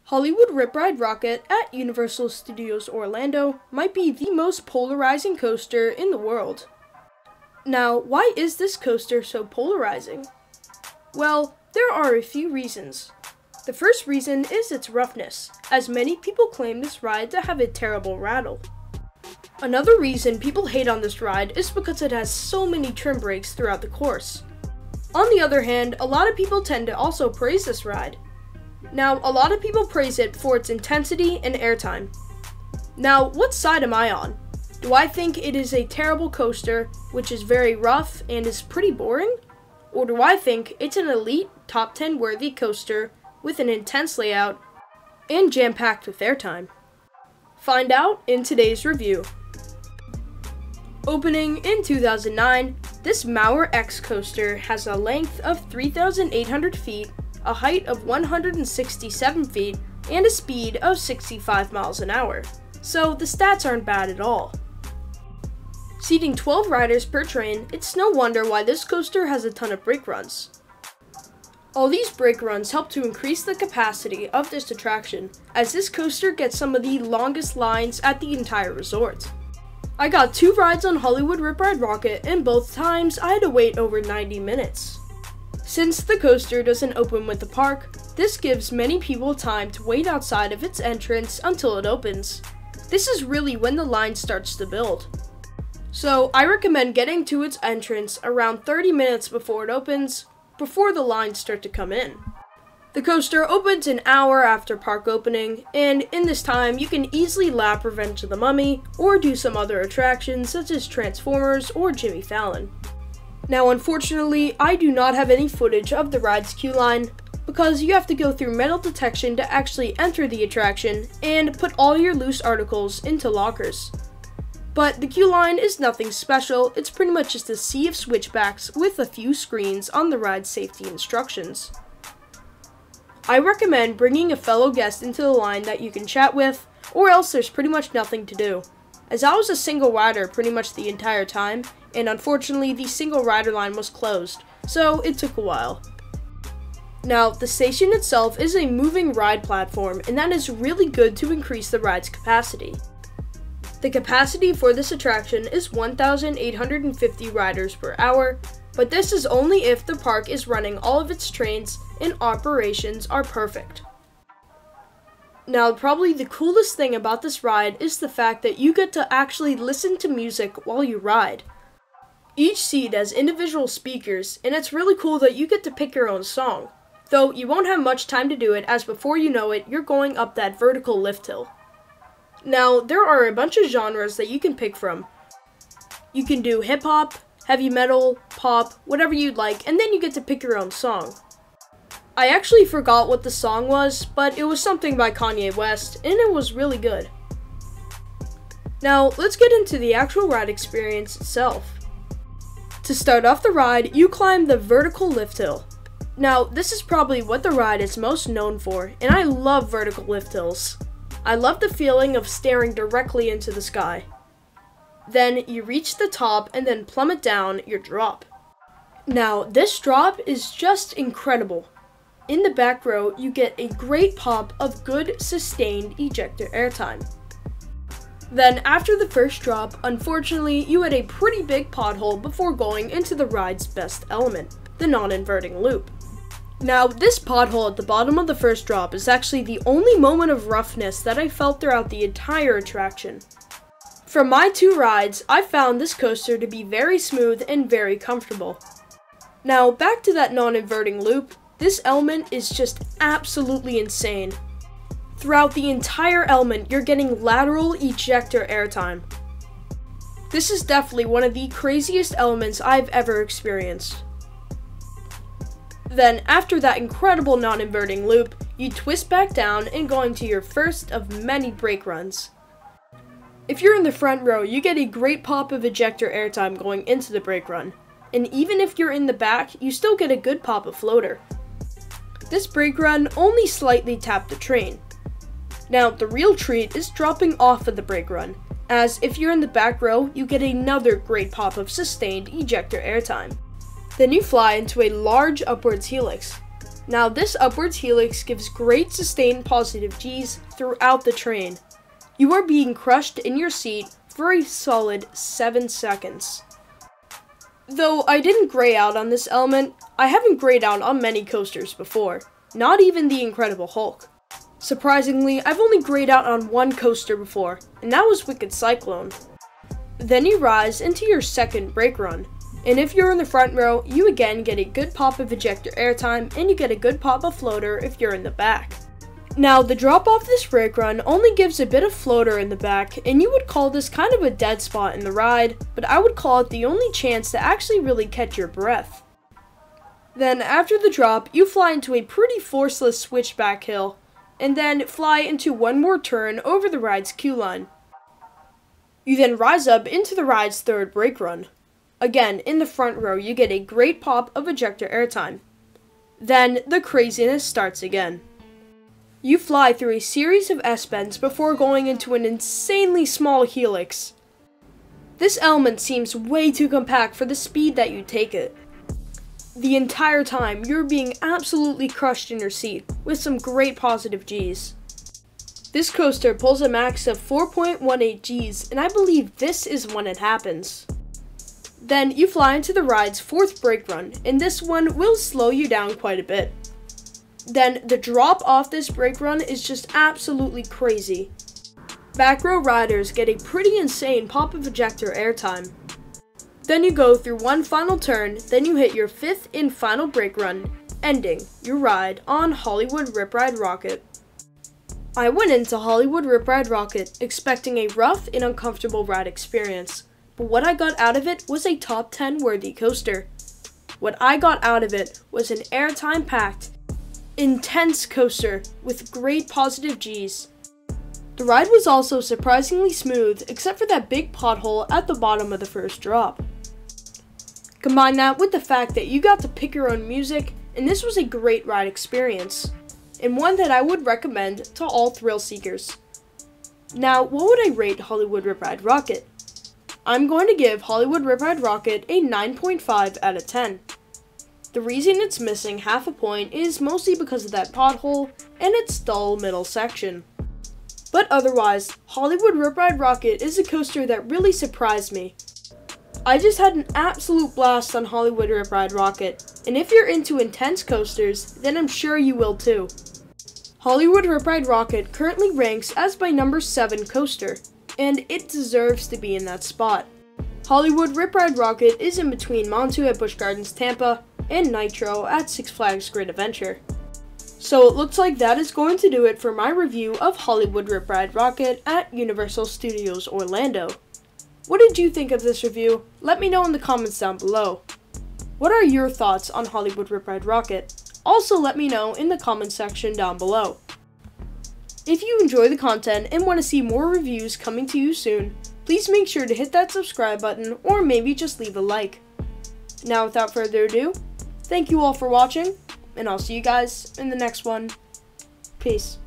Hollywood Rip Ride Rockit at Universal Studios Orlando might be the most polarizing coaster in the world. Now, why is this coaster so polarizing? Well, there are a few reasons. The first reason is its roughness, as many people claim this ride to have a terrible rattle. Another reason people hate on this ride is because it has so many trim breaks throughout the course. On the other hand, a lot of people tend to also praise this ride. Now, a lot of people praise it for its intensity and airtime. Now, what side am I on? Do I think it is a terrible coaster, which is very rough and is pretty boring? Or do I think it's an elite top 10 worthy coaster with an intense layout and jam-packed with airtime? Find out in today's review. Opening in 2009, this Mauer X coaster has a length of 3,800 feet, a height of 167 feet, and a speed of 65 miles an hour. So the stats aren't bad at all. Seating 12 riders per train, it's no wonder why this coaster has a ton of brake runs. All these brake runs help to increase the capacity of this attraction, as this coaster gets some of the longest lines at the entire resort. I got 2 rides on Hollywood Rip Ride Rockit, and both times I had to wait over 90 minutes. Since the coaster doesn't open with the park, this gives many people time to wait outside of its entrance until it opens. This is really when the line starts to build. So I recommend getting to its entrance around 30 minutes before it opens, before the lines start to come in. The coaster opens an hour after park opening, and in this time you can easily lap Revenge of the Mummy or do some other attractions such as Transformers or Jimmy Fallon. Now unfortunately, I do not have any footage of the ride's queue line because you have to go through metal detection to actually enter the attraction and put all your loose articles into lockers. But the queue line is nothing special, it's pretty much just a sea of switchbacks with a few screens on the ride's safety instructions. I recommend bringing a fellow guest into the line that you can chat with, or else there's pretty much nothing to do. As I was a single rider pretty much the entire time, and unfortunately the single rider line was closed, so it took a while. Now, the station itself is a moving ride platform, and that is really good to increase the ride's capacity. The capacity for this attraction is 1,850 riders per hour, but this is only if the park is running all of its trains and operations are perfect. Now, probably the coolest thing about this ride is the fact that you get to actually listen to music while you ride. Each seat has individual speakers, and it's really cool that you get to pick your own song. Though you won't have much time to do it, as before you know it, you're going up that vertical lift hill. Now, there are a bunch of genres that you can pick from. You can do hip-hop, heavy metal, pop, whatever you'd like, and then you get to pick your own song. I actually forgot what the song was, but it was something by Kanye West, and it was really good. Now, let's get into the actual ride experience itself. To start off the ride, you climb the vertical lift hill. Now, this is probably what the ride is most known for, and I love vertical lift hills. I love the feeling of staring directly into the sky. Then you reach the top and then plummet down your drop. Now, this drop is just incredible. In the back row, you get a great pop of good, sustained ejector airtime. Then, after the first drop, unfortunately, you had a pretty big pothole before going into the ride's best element, the non-inverting loop. Now, this pothole at the bottom of the first drop is actually the only moment of roughness that I felt throughout the entire attraction. From my 2 rides, I found this coaster to be very smooth and very comfortable. Now, back to that non-inverting loop, this element is just absolutely insane. Throughout the entire element, you're getting lateral ejector airtime. This is definitely one of the craziest elements I've ever experienced. Then, after that incredible non-inverting loop, you twist back down and go into your first of many brake runs. If you're in the front row, you get a great pop of ejector airtime going into the brake run. And even if you're in the back, you still get a good pop of floater. This brake run only slightly tapped the train. Now, the real treat is dropping off of the brake run, as if you're in the back row, you get another great pop of sustained ejector airtime. Then you fly into a large upwards helix. Now this upwards helix gives great sustained positive G's throughout the train. You are being crushed in your seat for a solid 7 seconds. Though I didn't gray out on this element, I haven't grayed out on many coasters before, not even the Incredible Hulk. Surprisingly, I've only grayed out on one coaster before, and that was Wicked Cyclone. Then you rise into your second brake run, and if you're in the front row, you again get a good pop of Ejector Airtime, and you get a good pop of Floater if you're in the back. Now, the drop off this brake run only gives a bit of floater in the back, and you would call this kind of a dead spot in the ride, but I would call it the only chance to actually really catch your breath. Then, after the drop, you fly into a pretty forceless switchback hill, and then fly into one more turn over the ride's queue line. You then rise up into the ride's third brake run. Again, in the front row, you get a great pop of Ejector Airtime. Then, the craziness starts again. You fly through a series of S-bends before going into an insanely small helix. This element seems way too compact for the speed that you take it. The entire time, you're being absolutely crushed in your seat, with some great positive G's. This coaster pulls a max of 4.18 G's, and I believe this is when it happens. Then, you fly into the ride's fourth brake run, and this one will slow you down quite a bit. Then, the drop off this brake run is just absolutely crazy. Back row riders get a pretty insane pop of Ejector Airtime. Then you go through one final turn, then you hit your fifth and final brake run, ending your ride on Hollywood Rip Ride Rockit. I went into Hollywood Rip Ride Rockit expecting a rough and uncomfortable ride experience, but what I got out of it was a top 10 worthy coaster. What I got out of it was an airtime packed, intense coaster with great positive G's. The ride was also surprisingly smooth except for that big pothole at the bottom of the first drop. Combine that with the fact that you got to pick your own music, and this was a great ride experience, and one that I would recommend to all thrill seekers. Now, what would I rate Hollywood Rip Ride Rockit? I'm going to give Hollywood Rip Ride Rockit a 9.5 out of 10. The reason it's missing half a point is mostly because of that pothole and its dull middle section. But otherwise, Hollywood Rip Ride Rockit is a coaster that really surprised me. I just had an absolute blast on Hollywood Rip Ride Rockit, and if you're into intense coasters, then I'm sure you will too. Hollywood Rip Ride Rockit currently ranks as my number 7 coaster, and it deserves to be in that spot. Hollywood Rip Ride Rockit is in between Montu at Busch Gardens Tampa and Nitro at Six Flags Great Adventure. So it looks like that is going to do it for my review of Hollywood Rip Ride Rockit at Universal Studios Orlando. What did you think of this review? Let me know in the comments down below. What are your thoughts on Hollywood Rip Ride Rockit? Also let me know in the comments section down below. If you enjoy the content and want to see more reviews coming to you soon, please make sure to hit that subscribe button or maybe just leave a like. Now without further ado, thank you all for watching, and I'll see you guys in the next one. Peace.